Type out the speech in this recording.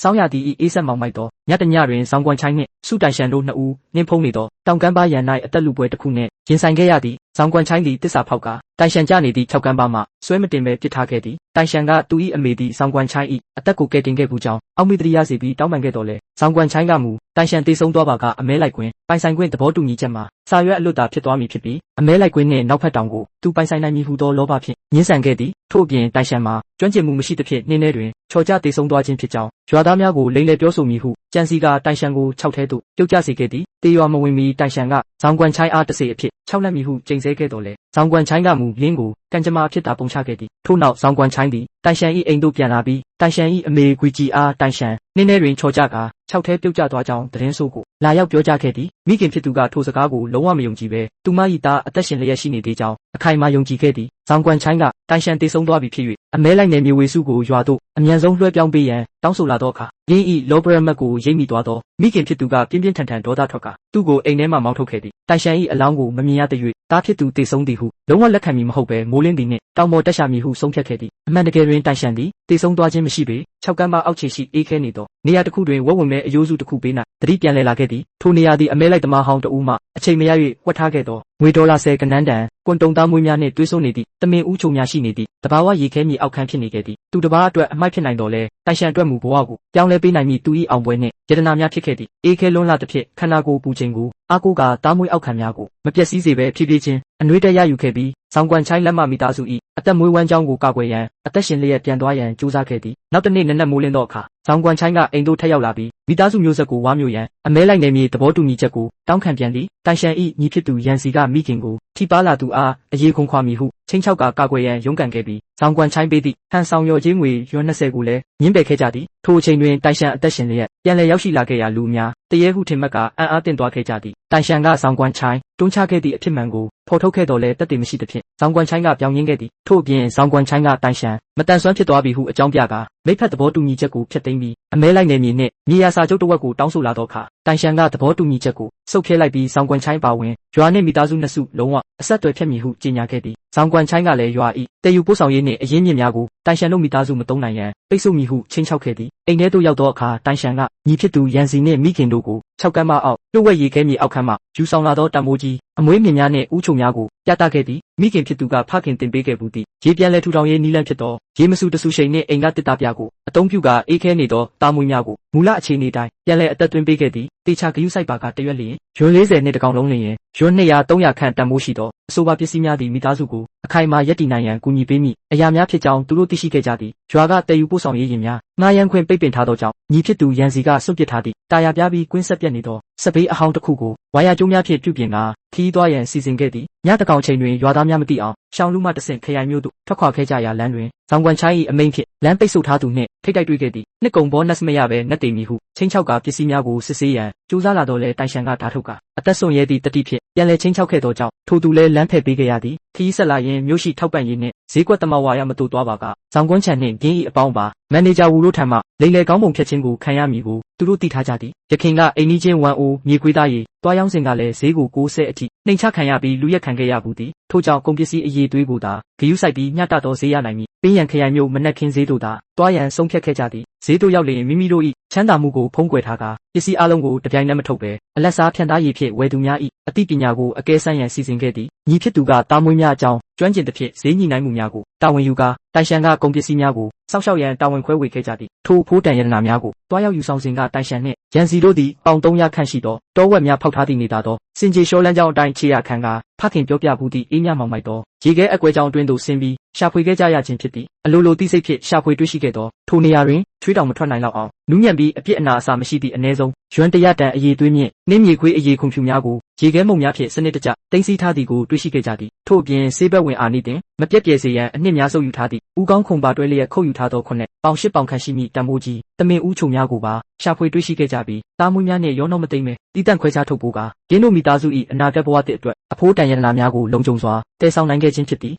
စောင်းရသည်အေးဆက်မောင်မိုက်သောညတညတွင်ဆောင်းကွမ်ချိုင်းနှင့်စုတိုင်ရှန်တို့နှစ်ဦးနှင်းဖုံးနေသောတောင်ကမ်းပါးရန်၌အသက်လူပွဲတစ်ခုနှင့်ရင်ဆိုင်ခဲ့ရသည်ဆောင်းကွမ်ချိုင်းသည်တစ္ဆာဖောက်ကတိုင်ရှန်ကြနေသည့်၆ကမ်းပါးမှဆွဲမတင်ပဲပစ်ထားခဲ့သည်တိုင်ရှန်ကသူ၏အမေသည်ဆောင်းကွမ်ချိုင်း၏အသက်ကိုကယ်တင်ခဲ့ပူကြောင်းအောက်မေ့တရိယာစီပြီးတောင်းပန်ခဲ့တော်လဲဆောင်းကွမ်ချိုင်းကမူတိုင်ရှန်တေဆုံးသွားပါကအမဲလိုက်ကွင်းပိုင်ဆိုင်ခွင့်သဘောတူညီချက်မှာစာရွက်အလွတ်သာဖြစ်သွားမည်ဖြစ်ပြီးအမဲလိုက်ကွင်းနှင့်နောက်ဖက်တောင်ကိုသူပိုင်ဆိုင်နိုင်မည်ဟုသောလောဘဖြင့်ညှင်းဆန်ခဲ့သည်ထို့အပြင်တိုင်ရှန်မှာကျွမ်းကျင်မှုမရှိသဖြင့်နှင်းထဲတွင်ချော်ကျတေဆုံးသွားခြင်းဖြစ်ကြောင်းရွာသားများကိုလိမ့်လည်ပြောဆိုမည်ဟုကြံစီကတိုင်ရှန်ကို6ထဲသို့ပြုတ်ကျစေခဲ့သည်တေရွာမဝင်မီတိုင်ရှန်ကဆောင်းကွမ်ချိုင်းအားတစေအဖြစ်6လက်မီဟုကြိမ်ဆဲခဲ့တော်လဲဆောင်းကွမ်ချိုင်းကမူလင်းကိုကံကြမ္မာအဖြစ်သာပုံချခဲ့သည်ထို့နောက်ဆောင်းကွမ်ချိုင်းသည်တိုင်ရှန်၏အိမ်သို့ပြန်လာပြီးတိုင်ရှန်၏အမေဂွီဂျီအားတိုင်ရှန်နှင်းထဲတွင်ချော်ကျကာ6ထဲပြုတ်ကျသွားကြောင်းသတင်းဆိုးကိုလာရောက်ပြောကြားခဲ့သည်မိခင်ဖြစ်သူကထိုစကားကိုလုံးဝမယုံကြည်ပဲသူမ၏သားအသက်ရှင်လျက်ရှိနေသေးကြောင်းအခိုင်အမာယုံကြည်ခဲ့သည်ဆောင်းကွမ်ချိုင်းကတိုင်ရှန်တေဆုံးသွားပြီဖြစ်၍အမဲလိုက်နယ်မြေဝေစုကိုရွာသို့အမြန်ဆုံးလွှဲပြောင်းပေးရန်တောင်းဆိုလာသောအခါရင်း၏လောဘရမတ်ကိုရိပ်မိသွားသောမိခင်ဖြစ်သူကပြင်းပြင်းထန်ထန်ဒေါသထွက်ကသူ့ကိုအိမ်ထဲမှမောင်းထုတ်ခဲ့သည်တိုင်ရှန်၏အလောင်းကိုမမြင်ရသ၍သားဖြစ်သူတေဆုံးသည်ဟုလုံးဝလက်ခံမည်မဟုတ်ပဲမိုးလင်းသည်နှင့်တောင်ပေါ်တက်ရှာမည်ဟုဆုံးဖြတ်ခဲ့သည်အမှန်တကယ်တွင်တိုင်ရှန်သည်တေဆုံးသွားခြင်းမရှိပေ6ကမ်းပါးအောက်ခြေရှိအေးခဲနေသောနေရာတစ်ခုတွင်ဝက်ဝင်မဲ့အယိုးစုတစ်ခုပေး၌တတိပြန်လဲလာခဲ့သည်ထိုနေရာသည်အမဲလိုက်သမားဟောင်းတဦးမှအချိန်မရ၍ဝှက်ထားခဲ့သောငွေဒေါ်လာ10ကနန်းတန်ကွန်တုံသားမွေးများနှင့်တွဲဆိုနေသည့်တမင်ဦးချုံများရှိနေသည့်တဘာဝရေခဲမြေအောက်ခန်းဖြစ်နေခဲ့သည်သူတစ်ပါးအတွက်အမိုက်ဖြစ်နိုင်တော်လဲတိုင်ရှန်အတွက်မူဘဝကိုပြောင်းလဲပေးနိုင်မည်သူ၏အောင်ပွဲနှင့်ယတနာများဖြစ်ခဲ့သည်အေးခဲလွန်းလာသဖြင့်ခန္ဓာကိုယ်ပူချိန်ကိုအားကိုးကသားမွေးအောက်ခံများကိုမပျက်စီးစေဘဲဖြည်းဖြည်းချင်းအနှွေးတက်ရယူခဲ့ပြီးဆောင်းကွမ်ချိုင်းလက်မမိသားစု၏အသက်မွေးဝမ်းကြောင်းကိုကာကွယ်ရန်အသက်ရှင်လျက်ပြန်သွားရန်ကြိုးစားခဲ့သည်နောက်တစ်နေ့နနက်မိုးလင်းသောအခါဆောင်းကွမ်ချိုင်းကအိမ်သို့ထက်ရောက်လာပြီးမိသားစုမျိုးဆက်ကိုဝါမျိုးရန်အမဲလိုက်နယ်မြေသဘောတူညီချက်ကိုတောင်းခံပြန်သည်တိုင်ရှန်၏ညီဖြစ်သူရန်စီကမိခင်ကိုထိပါလာသူအားအရေးခွန်ခွာမည်ဟုချင်းချောက်ကကာကွယ်ရန်ရုန်းကန်ခဲ့ပြီးဆောင်းကွမ်ချိုင်းပေးသည့်ဟန်ဆောင်ရော်ချင်းငွေရွှန်း20ကိုလည်းညှင်းပယ်ခဲ့ကြသည်ထိုအချိန်တွင်တိုင်ရှန်အသက်ရှင်လျက်ပြန်လည်ရောက်ရှိလာခဲ့ရာလူအများတရေဟုထင်မှတ်ကအံ့အားသင့်သွားခဲ့ကြသည်တိုင်ရှန်ကဆောင်းကွမ်ချိုင်းတွန်းချခဲ့သည့်အဖြစ်မှန်ကိုဖော်ထုတ်ခဲ့တော်လဲတက်တည်မရှိသဖြင့်ဆောင်းကွမ်ချိုင်းကပြောင်းရင်းခဲ့သည်ထို့အပြင်ဆောင်းကွမ်ချိုင်းကတိုင်ရှန်မတန်ဆွမ်းဖြစ်သွားပြီဟုအကြောင်းပြကာမိဖက်သဘောတူညီချက်ကိုဖျက်သိမ်းပြီးအမဲလိုက်နယ်မြေနှင့်မြေယာစာချုပ်တစ်ဝက်ကိုတောင်းဆိုလာသောအခါတိုင်ရှန်ကသဘောတူညီချက်ကိုဆုတ်ခဲလိုက်ပြီးဆောင်းကွမ်ချိုင်းပါဝင်ရွာနှင့်မိသားစုနှစ်စုလုံးဝအဆက်အသွယ်ဖြတ်မည်ဟုကြေညာခဲ့သည်ဆောင်းကွမ်ချိုင်းကလည်းရွာ၏တည်ယူပို့ဆောင်ရေးနှင့်အရင်းမြစ်များကိုတိုင်ရှန်တို့မိသားစုမသုံးနိုင်ရန်ပိတ်ဆို့မည်ဟုချင်းချောက်ခဲ့သည်အိမ်ထဲသို့ရောက်သောအခါတိုင်ရှန်ကညီဖြစ်သူရန်စီနှင့်မိခင်တို့ကို6ကမ်းပါးအောက်ပြုတ်ဝက်ရေခဲမြေအောက်ခန်းမှယူဆောင်လာသောတံမိုးကြီးအမွေးမြင့်များနှင့်ဥချုံများကိုပြသခဲ့သည်မိခင်ဖြစ်သူကဖခင်တင်ပေးခဲ့ဘူးသည်ရေပြန်လဲထူထောင်ရေးနီးလန့်ဖြစ်သောရေမဆူတဆူရှိန်နှင့်အိမ်ကတစ်သားပြကိုအသုံးပြုကာအေးခဲနေသောတာမွေးများကိုမူလအခြေအနေတိုင်းပြန်လဲအသက်သွင်းပေးခဲ့သည်တေချာဂယုစိုက်ပါကတရွက်လျင်ရွန်း40နှစ်တကောင်လုံးလျင်ရွန်း200 300ခန့်တန်မိုးရှိသောအဆိုပါပစ္စည်းများသည့်မိသားစုကိုအခိုင်အမာရပ်တည်နိုင်ရန်ကူညီပေးမိအရာများဖြစ်ကြောင်းသူတို့သိရှိခဲ့ကြသည်ရွာကတည်ယူပို့ဆောင်ရေးရင်များငှားရမ်းခွင့်ပိတ်ပင်ထားသောကြောင့်ညီဖြစ်သူရန်စီကစွန့်ပစ်ထားသည့်တာယာပြားပြီးကွင်းဆက်ပြတ်နေသောစပေးအဟောင်းတစ်ခုကိုဝါယာကျိုးများဖြင့်ပြုပြင်ကာခီးသွားရန်စီစဉ်ခဲ့သည်ညတကောင်ချိန်တွင်ရွာသားများမသိအောင်ရှောင်းလူမှတဆင့်ခရိုင်မြို့သို့ထွက်ခွာခဲ့ကြရာလမ်းတွင်ဆောင်းကွမ်ချိုင်း၏အမိန့်ဖြင့်လမ်းပိတ်ဆို့ထားသူနှင့်ထိတ်တိုက်တွေ့ခဲ့သည်နှစ်ကုံဘောနတ်မရပဲနတ်တေမီဟုချင်းချောက်ကပစ္စည်းများကိုစစ်ဆေးရန်ကြိုးစားလာတော့လဲတိုင်ရှန်ကဓာထုတ်ကအသက်ဆုံးရဲသည့်တတိဖြင့်ပြန်လဲချင်းချောက်ခဲ့သောကြောင့်ထိုသူလဲလမ်းဖယ်ပေးခဲ့ရသည်ခီးဆက်လာရင်မြို့ရှိထောက်ပံ့ရေးနှင့်ဈေးကွက်တမဝါရမတူသွားပါကဆောင်းကွမ်ချန်နှင့်ဂင်း၏အပေါင်းပါမန်နေဂျာဝူတို့ထံမှလိမ်လည်ကောင်းပုံဖြတ်ခြင်းကိုခံရမည်ကိုသူတို့သိထားကြသည်ရခင်ကအိမ်နီးချင်း1အိုးမြေခွေးသားရီတွားရောင်းစဉ်ကလည်းဈေးကို60အထိနှိမ်ချခံရပြီးလူရက်ခံခဲ့ရဘူးသည်ထို့ကြောင့်ကုန်ပစ္စည်းအရေးသွေးကိုသာဂယုစိုက်ပြီးမျှတသောဈေးရနိုင်မည်ပင်းရန်ခရိုင်မြို့မနက်ခင်းဈေးတို့သာတွားရန်ဆုံးဖြတ်ခဲ့ကြသည်ဈေးတို့ရောက်လျင်မိမိတို့၏ချမ်းသာမှုကိုဖုံးကွယ်ထားကာပစ္စည်းအလုံးကိုတပြိုင်နက်မထုတ်ပဲအလက်စားဖြန့်သားရည်ဖြင့်ဝယ်သူများ၏အသိပညာကိုအကဲဆန်းရန်စီစဉ်ခဲ့သည်ညီဖြစ်သူကတာမွေးများအကြောင်းကျွမ်းကျင်သဖြင့်ဈေးညှိနှိုင်းမှုများကိုတာဝန်ယူကာတိုင်ရှန်ကကုန်ပစ္စည်းများကိုစောင့်ရှောက်ရန်တာဝန်ခွဲဝေခဲ့ကြသည်ထိုဖိုးတန်ရတနာများကိုတွားရောက်ယူဆောင်စဉ်ကတိုင်ရှန်နှင့်ရန်စီတို့သည်ပေါင်300ခန့်ရှိသောတောဝက်များဖောက်ထားသည့်နေသာသောစင်ကြေရှောလန်းကြောင်းအတိုင်းခြေရခန်းကဖခင်ပြောပြဘူးသည့်အေးမြမောင်မိုက်သောရေခဲအကွဲကြောင်းအတွင်းသို့ဆင်းပြီးရှာဖွေခဲ့ကြရခြင်းဖြစ်သည်အလိုလိုသိစိတ်ဖြင့်ရှာဖွေတွေ့ရှိခဲ့သောထိုနေရာတွင်ချွေးတောင်မထွက်နိုင်လောက်အောင်နူးညံ့ပြီးအပြစ်အနာအစာမရှိသည့်အ ਨੇ ဆုံးရွန်း100တန်အရေးသွေးမြင့်နှင်းမြေခွေးအရေးခွန်ဖြူများကိုရေခဲမုံများဖြင့်စနစ်တကျတင်စီထားသည်ကိုတွေ့ရှိခဲ့ကြသည်ထို့အပြင်ဆေးဘက်ဝင်အာနိတင်မပြတ်ပြဲစေရန်အနှစ်များဆုပ်ယူထားသည့်ဦးကောင်းခုံပါတွဲလျက်ခုတ်ယူထားသောခုနှစ်ပေါင်8ပေါင်ခန့်ရှိမိတံမိုးကြီးတမင်ဦးချုံများကိုပါရှာဖွေတွေ့ရှိခဲ့ကြပြီးတားမွေးများနှင့်ရောနှောမသိမ့်မဲတီးတန့်ခွဲခြားထုတ်ပိုးကရင်းတို့မိသားစု၏အနာဂတ်ဘဝတည်အတွက်အဖိုးတန်ရတနာများကိုလုံခြုံစွာတည်ဆောင်နိုင်ခဲ့ခြင်းဖြစ်သည်